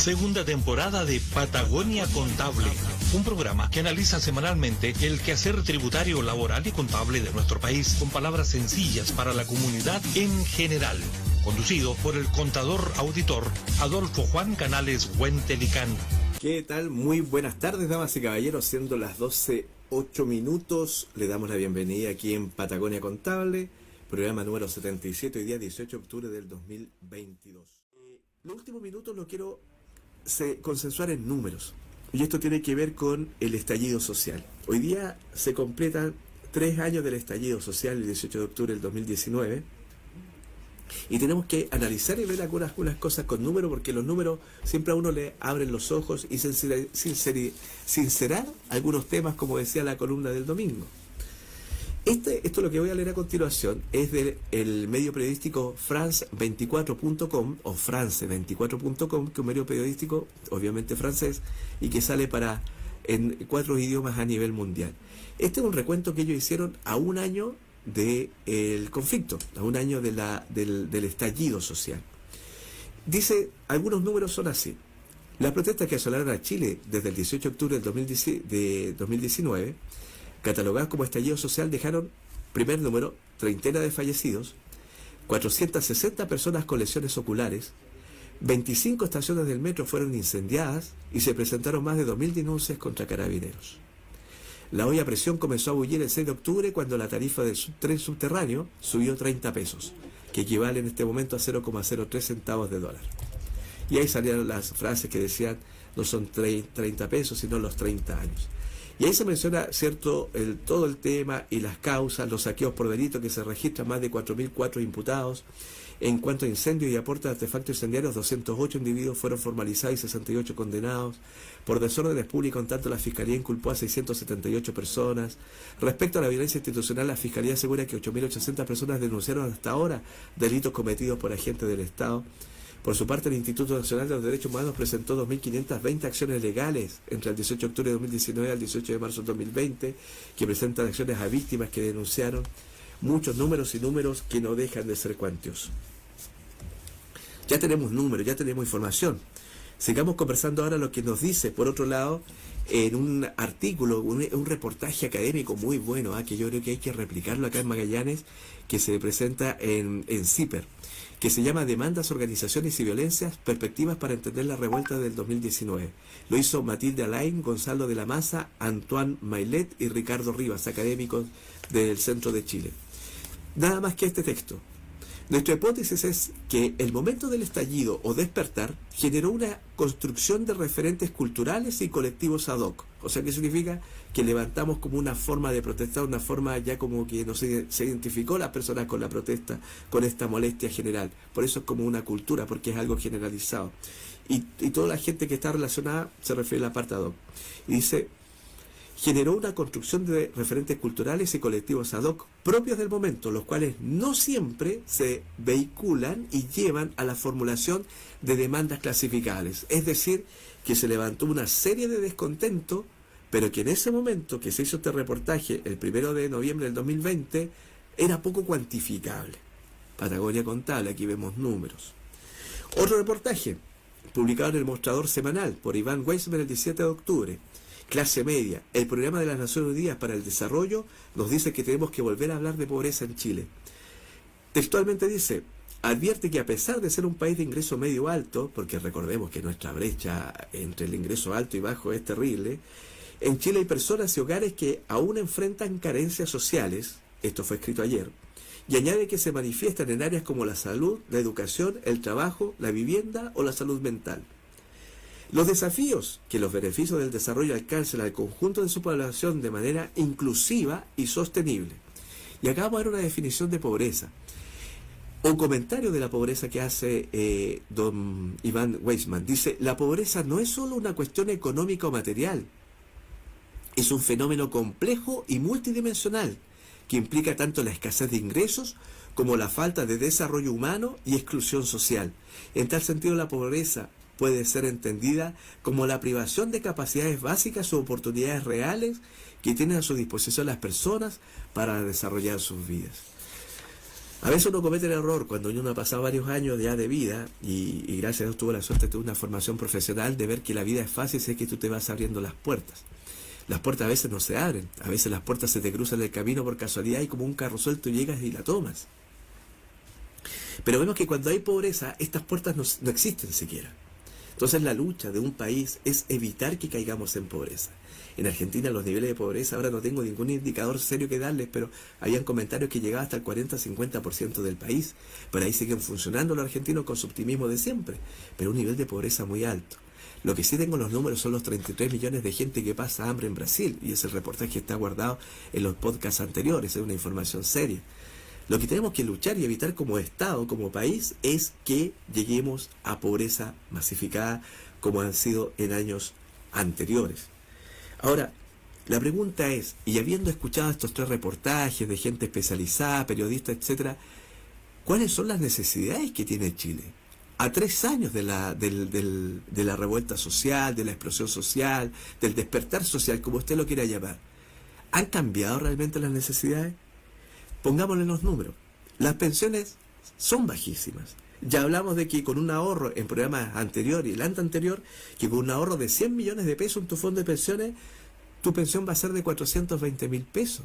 Segunda temporada de Patagonia Contable, un programa que analiza semanalmente el quehacer tributario, laboral y contable de nuestro país con palabras sencillas para la comunidad en general. Conducido por el contador auditor Adolfo Juan Canales Huentelicán. ¿Qué tal? Muy buenas tardes, damas y caballeros. Siendo las 12:08, le damos la bienvenida aquí en Patagonia Contable, programa número 77, hoy día 18 de octubre del 2022. Los últimos minutos lo quiero consensuar en números, y esto tiene que ver con el estallido social. Hoy día se completan 3 años del estallido social, el 18 de octubre del 2019, y tenemos que analizar y ver algunas cosas con números, porque los números siempre a uno le abren los ojos y sincerar algunos temas, como decía la columna del domingo. Esto lo que voy a leer a continuación es del medio periodístico France24.com o France24.com, que es un medio periodístico obviamente francés y que sale en 4 idiomas a nivel mundial. Este es un recuento que ellos hicieron a un año del conflicto, a un año del estallido social. Dice, algunos números son así. Las protestas que asolaron a Chile desde el 18 de octubre de 2019, catalogadas como estallido social, dejaron, primer número, 30 de fallecidos, 460 personas con lesiones oculares, 25 estaciones del metro fueron incendiadas y se presentaron más de 2.000 denuncias contra carabineros. La olla a presión comenzó a bullir el 6 de octubre cuando la tarifa del tren subterráneo subió 30 pesos, que equivale en este momento a 0,03 centavos de dólar. Y ahí salieron las frases que decían, no son 30 pesos, sino los 30 años. Y ahí se menciona, ¿cierto?, todo el tema y las causas, los saqueos por delito, que se registran más de 4.004 imputados. En cuanto a incendios y aporte de artefactos incendiarios, 208 individuos fueron formalizados y 68 condenados. Por desórdenes públicos, en tanto, la Fiscalía inculpó a 678 personas. Respecto a la violencia institucional, la Fiscalía asegura que 8.800 personas denunciaron hasta ahora delitos cometidos por agentes del Estado. Por su parte, el Instituto Nacional de los Derechos Humanos presentó 2.520 acciones legales entre el 18 de octubre de 2019 al 18 de marzo de 2020, que presentan acciones a víctimas que denunciaron. Muchos números y números que no dejan de ser cuantiosos. Ya tenemos números, ya tenemos información. Sigamos conversando ahora lo que nos dice, por otro lado, en un artículo, un reportaje académico muy bueno, que yo creo que hay que replicarlo acá en Magallanes, que se presenta en CIPER, que se llama Demandas, Organizaciones y Violencias, Perspectivas para entender la revuelta del 2019. Lo hizo Matilde Alain, Gonzalo de la Maza, Antoine Mailet y Ricardo Rivas, académicos del Centro de Chile. Nada más que este texto. Nuestra hipótesis es que el momento del estallido o despertar generó una construcción de referentes culturales y colectivos ad hoc. O sea, ¿qué significa? Que levantamos como una forma de protestar, una forma ya como que no se identificó las personas con la protesta, con esta molestia general. Por eso es como una cultura, porque es algo generalizado. Y toda la gente que está relacionada se refiere a la parte ad hoc. Y dice, generó una construcción de referentes culturales y colectivos ad hoc propios del momento, los cuales no siempre se vehiculan y llevan a la formulación de demandas clasificables. Es decir, que se levantó una serie de descontento, pero que en ese momento que se hizo este reportaje, el 1 de noviembre del 2020, era poco cuantificable. Patagonia Contable, aquí vemos números. Otro reportaje, publicado en el Mostrador Semanal por Iván Weisman el 17 de octubre. Clase media, el programa de las Naciones Unidas para el Desarrollo nos dice que tenemos que volver a hablar de pobreza en Chile. Textualmente dice, advierte que a pesar de ser un país de ingreso medio alto, porque recordemos que nuestra brecha entre el ingreso alto y bajo es terrible, en Chile hay personas y hogares que aún enfrentan carencias sociales, esto fue escrito ayer, y añade que se manifiestan en áreas como la salud, la educación, el trabajo, la vivienda o la salud mental. Los desafíos que los beneficios del desarrollo alcancen al conjunto de su población de manera inclusiva y sostenible. Y acá vamos a ver una definición de pobreza. Un comentario de la pobreza que hace don Iván Weisman. Dice, la pobreza no es solo una cuestión económica o material. Es un fenómeno complejo y multidimensional que implica tanto la escasez de ingresos como la falta de desarrollo humano y exclusión social. En tal sentido, la pobreza puede ser entendida como la privación de capacidades básicas o oportunidades reales que tienen a su disposición las personas para desarrollar sus vidas. A veces uno comete el error cuando uno ha pasado varios años ya de vida y gracias a Dios tuvo la suerte de tener una formación profesional, de ver que la vida es fácil si es que tú te vas abriendo las puertas. Las puertas a veces no se abren, a veces las puertas se te cruzan en el camino por casualidad y como un carro suelto llegas y la tomas. Pero vemos que cuando hay pobreza, estas puertas no existen siquiera. Entonces la lucha de un país es evitar que caigamos en pobreza. En Argentina los niveles de pobreza, ahora no tengo ningún indicador serio que darles, pero habían comentarios que llegaba hasta el 40-50% del país. Pero ahí siguen funcionando los argentinos con su optimismo de siempre, pero un nivel de pobreza muy alto. Lo que sí tengo los números son los 33 millones de gente que pasa hambre en Brasil, y ese reportaje está guardado en los podcasts anteriores, es una información seria. Lo que tenemos que luchar y evitar como Estado, como país, es que lleguemos a pobreza masificada como han sido en años anteriores. Ahora, la pregunta es, y habiendo escuchado estos 3 reportajes de gente especializada, periodistas, etcétera, ¿cuáles son las necesidades que tiene Chile? A 3 años de la revuelta social, de la explosión social, del despertar social, como usted lo quiera llamar, ¿han cambiado realmente las necesidades? Pongámosle los números. Las pensiones son bajísimas. Ya hablamos de que con un ahorro en programas anteriores y el anterior, que con un ahorro de 100 millones de pesos en tu fondo de pensiones, tu pensión va a ser de 420.000 pesos.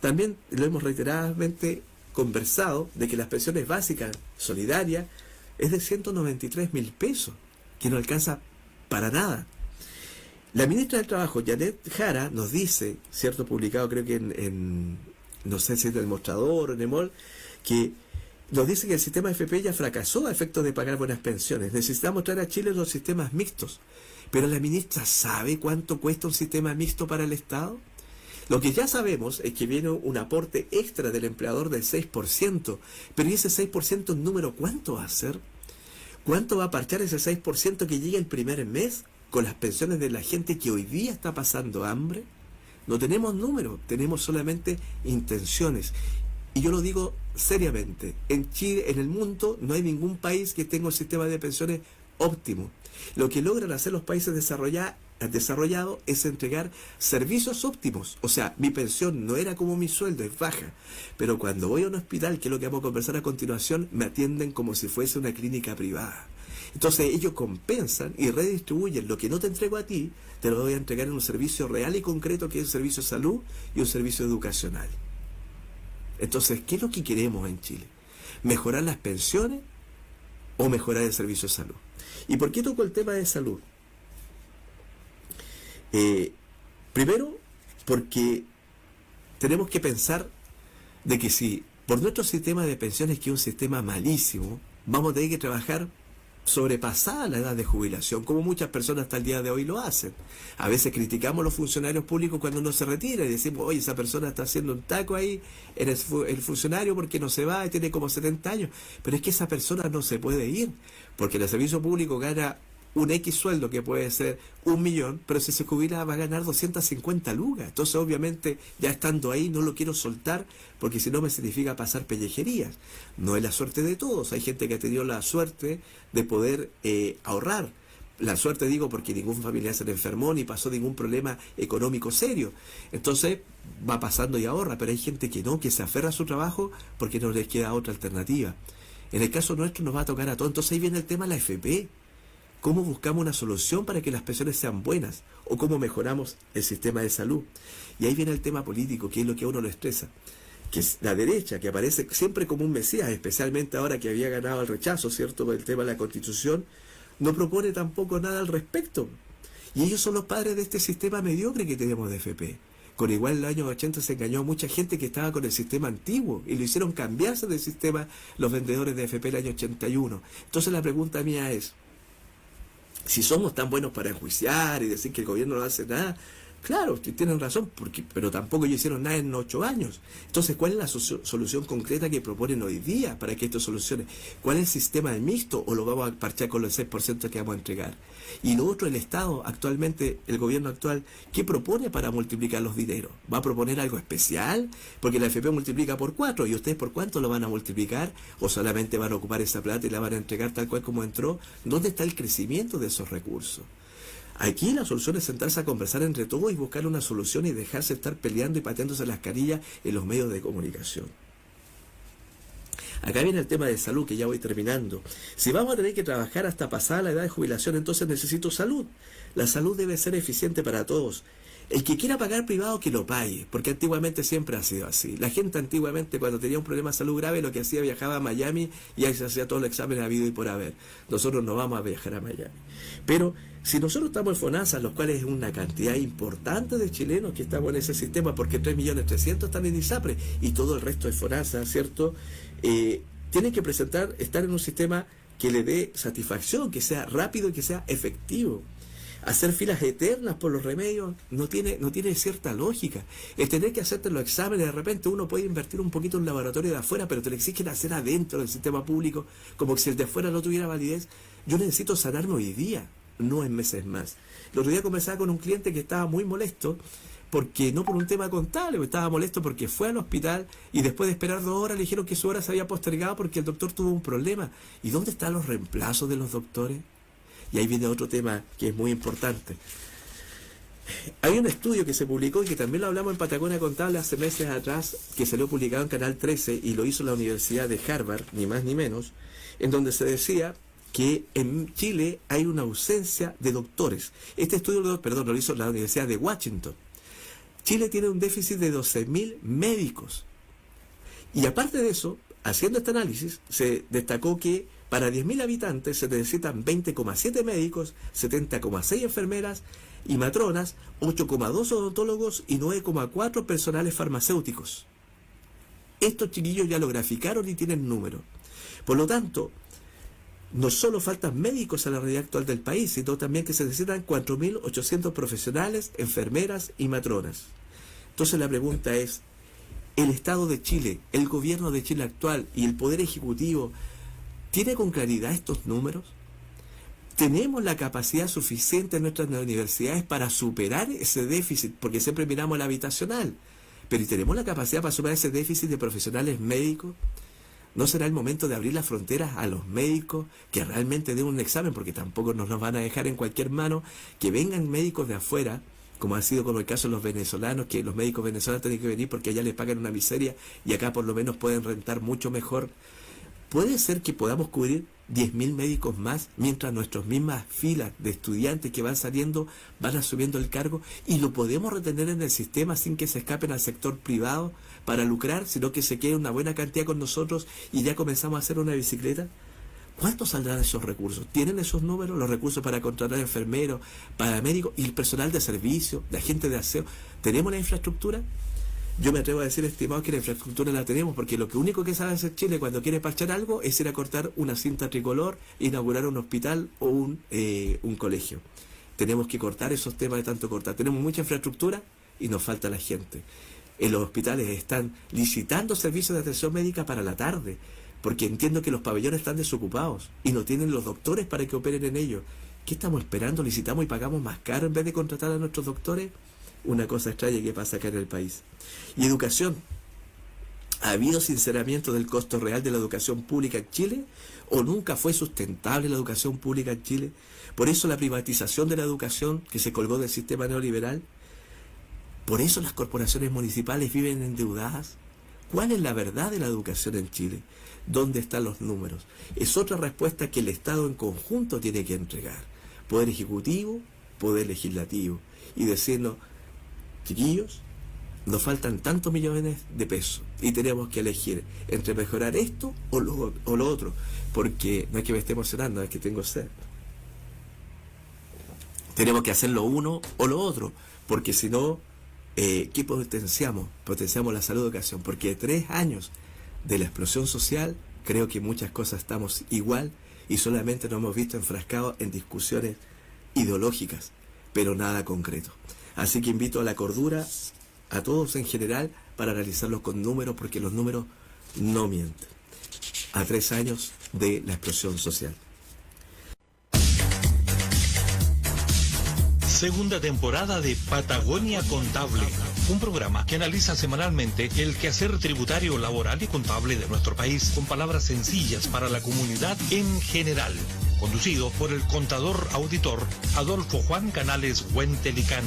También lo hemos reiteradamente conversado de que las pensiones básicas solidarias es de 193.000 pesos, que no alcanza para nada. La ministra del Trabajo, Janet Jara, nos dice, cierto, publicado creo que no sé si es del Mostrador o en EMOL, que nos dice que el sistema FP ya fracasó a efectos de pagar buenas pensiones. Necesitamos traer a Chile los sistemas mixtos. Pero la ministra ¿sabe cuánto cuesta un sistema mixto para el Estado? Lo que ya sabemos es que viene un aporte extra del empleador del 6%, pero ¿y ese 6% en número cuánto va a ser? ¿Cuánto va a parchar ese 6% que llega el primer mes con las pensiones de la gente que hoy día está pasando hambre? No tenemos números, tenemos solamente intenciones. Y yo lo digo seriamente, en Chile, en el mundo, no hay ningún país que tenga un sistema de pensiones óptimo. Lo que logran hacer los países desarrollados es entregar servicios óptimos. O sea, mi pensión no era como mi sueldo, es baja. Pero cuando voy a un hospital, que es lo que vamos a conversar a continuación, me atienden como si fuese una clínica privada. Entonces ellos compensan y redistribuyen lo que no te entrego a ti, te lo voy a entregar en un servicio real y concreto, que es un servicio de salud y un servicio educacional. Entonces, ¿qué es lo que queremos en Chile? ¿Mejorar las pensiones o mejorar el servicio de salud? ¿Y por qué toco el tema de salud? Primero, porque tenemos que pensar de que si por nuestro sistema de pensiones, que es un sistema malísimo, vamos a tener que trabajar sobrepasada la edad de jubilación, como muchas personas hasta el día de hoy lo hacen. A veces criticamos a los funcionarios públicos cuando uno se retira y decimos, oye, esa persona está haciendo un taco ahí en el funcionario porque no se va y tiene como 70 años. Pero es que esa persona no se puede ir, porque en el servicio público gana un X sueldo que puede ser 1 millón, pero si se jubila va a ganar 250 lucas. Entonces obviamente ya estando ahí no lo quiero soltar, porque si no me significa pasar pellejerías. No es la suerte de todos, hay gente que ha tenido la suerte de poder ahorrar. La suerte digo porque ningún familiar se le enfermó ni pasó ningún problema económico serio. Entonces va pasando y ahorra, pero hay gente que no, que se aferra a su trabajo porque no les queda otra alternativa. En el caso nuestro nos va a tocar a todos. Entonces ahí viene el tema de la FP. ¿Cómo buscamos una solución para que las pensiones sean buenas? ¿O cómo mejoramos el sistema de salud? Y ahí viene el tema político, que es lo que a uno lo estresa. Que es la derecha, que aparece siempre como un mesías, especialmente ahora que había ganado el rechazo, ¿cierto?, por el tema de la Constitución, no propone tampoco nada al respecto. Y ellos son los padres de este sistema mediocre que tenemos de FP. Con igual en los años 80 se engañó a mucha gente que estaba con el sistema antiguo y lo hicieron cambiarse del sistema los vendedores de FP el año 81. Entonces la pregunta mía es, si somos tan buenos para enjuiciar y decir que el gobierno no hace nada, claro, tienen razón, pero tampoco ellos hicieron nada en 8 años. Entonces, ¿cuál es la solución concreta que proponen hoy día para que esto solucione? ¿Cuál es el sistema de mixto o lo vamos a parchar con los 6% que vamos a entregar? Y lo otro, el Estado actualmente, el gobierno actual, ¿qué propone para multiplicar los dineros? ¿Va a proponer algo especial? Porque la FP multiplica por 4, ¿y ustedes por cuánto lo van a multiplicar? ¿O solamente van a ocupar esa plata y la van a entregar tal cual como entró? ¿Dónde está el crecimiento de esos recursos? Aquí la solución es sentarse a conversar entre todos y buscar una solución y dejarse estar peleando y pateándose las carillas en los medios de comunicación. Acá viene el tema de salud, que ya voy terminando. Si vamos a tener que trabajar hasta pasada la edad de jubilación, entonces necesito salud. La salud debe ser eficiente para todos. El que quiera pagar privado, que lo pague, porque antiguamente siempre ha sido así. La gente antiguamente, cuando tenía un problema de salud grave, lo que hacía, viajaba a Miami y ahí se hacía todos los exámenes habido y por haber. Nosotros no vamos a viajar a Miami. Pero si nosotros estamos en FONASA, los cuales es una cantidad importante de chilenos que estamos en ese sistema, porque 3.300.000 están en ISAPRE y todo el resto de FONASA, ¿cierto? Tienen que estar en un sistema que le dé satisfacción, que sea rápido y que sea efectivo. Hacer filas eternas por los remedios no tiene cierta lógica. El tener que hacerte los exámenes, de repente uno puede invertir un poquito en un laboratorio de afuera, pero te lo exigen hacer adentro del sistema público, como que si el de afuera no tuviera validez. Yo necesito sanarme hoy día, no en meses más. El otro día conversaba con un cliente que estaba muy molesto, porque no por un tema contable, estaba molesto porque fue al hospital y después de esperar 2 horas le dijeron que su hora se había postergado porque el doctor tuvo un problema. ¿Y dónde están los reemplazos de los doctores? Y ahí viene otro tema que es muy importante. Hay un estudio que se publicó y que también lo hablamos en Patagonia Contable hace meses atrás, que salió publicado en Canal 13 y lo hizo la Universidad de Harvard, ni más ni menos, en donde se decía que en Chile hay una ausencia de doctores. Este estudio lo hizo la Universidad de Washington. Chile tiene un déficit de 12.000 médicos. Y aparte de eso, haciendo este análisis, se destacó que para 10.000 habitantes se necesitan 20,7 médicos, 70,6 enfermeras y matronas, 8,2 odontólogos y 9,4 personales farmacéuticos. Estos chiquillos ya lo graficaron y tienen números. Por lo tanto, no solo faltan médicos a la realidad actual del país, sino también que se necesitan 4.800 profesionales, enfermeras y matronas. Entonces la pregunta es, ¿el Estado de Chile, el gobierno de Chile actual y el Poder Ejecutivo tiene con claridad estos números? ¿Tenemos la capacidad suficiente en nuestras universidades para superar ese déficit? Porque siempre miramos el habitacional, pero ¿tenemos la capacidad para superar ese déficit de profesionales médicos? ¿No será el momento de abrir las fronteras a los médicos que realmente den un examen? Porque tampoco nos los van a dejar en cualquier mano, que vengan médicos de afuera, como ha sido como el caso de los venezolanos, que los médicos venezolanos tienen que venir porque allá les pagan una miseria y acá por lo menos pueden rentar mucho mejor. ¿Puede ser que podamos cubrir 10.000 médicos más mientras nuestras mismas filas de estudiantes que van saliendo van asumiendo el cargo y lo podemos retener en el sistema sin que se escapen al sector privado para lucrar, sino que se quede una buena cantidad con nosotros y ya comenzamos a hacer una bicicleta? ¿Cuánto saldrán esos recursos? ¿Tienen esos números? Los recursos para contratar enfermeros, paramédicos y el personal de servicio, de agentes de aseo. ¿Tenemos la infraestructura? Yo me atrevo a decir, estimado, que la infraestructura la tenemos, porque lo único que sabe hacer Chile cuando quiere parchar algo es ir a cortar una cinta tricolor, inaugurar un hospital o un colegio. Tenemos que cortar esos temas de tanto cortar. Tenemos mucha infraestructura y nos falta la gente. En los hospitales están licitando servicios de atención médica para la tarde, porque entiendo que los pabellones están desocupados y no tienen los doctores para que operen en ellos. ¿Qué estamos esperando? ¿Licitamos y pagamos más caro en vez de contratar a nuestros doctores? Una cosa extraña que pasa acá en el país. Y educación. ¿Ha habido sinceramiento del costo real de la educación pública en Chile? ¿O nunca fue sustentable la educación pública en Chile? Por eso la privatización de la educación que se colgó del sistema neoliberal. Por eso las corporaciones municipales viven endeudadas. ¿Cuál es la verdad de la educación en Chile? ¿Dónde están los números? Es otra respuesta que el Estado en conjunto tiene que entregar. Poder Ejecutivo, Poder Legislativo. Y decirnos, chiquillos, nos faltan tantos millones de pesos y tenemos que elegir entre mejorar esto o lo otro, porque no es que me esté emocionando, es que tengo sed. Tenemos que hacer lo uno o lo otro, porque si no, ¿qué potenciamos? Potenciamos la salud y educación, porque 3 años de la explosión social, creo que muchas cosas estamos igual y solamente nos hemos visto enfrascados en discusiones ideológicas, pero nada concreto. Así que invito a la cordura a todos en general para analizarlos con números, porque los números no mienten. A 3 años de la explosión social. Segunda temporada de Patagonia Contable, un programa que analiza semanalmente el quehacer tributario, laboral y contable de nuestro país con palabras sencillas para la comunidad en general. Conducido por el contador auditor Adolfo Juan Canales Huentelicán.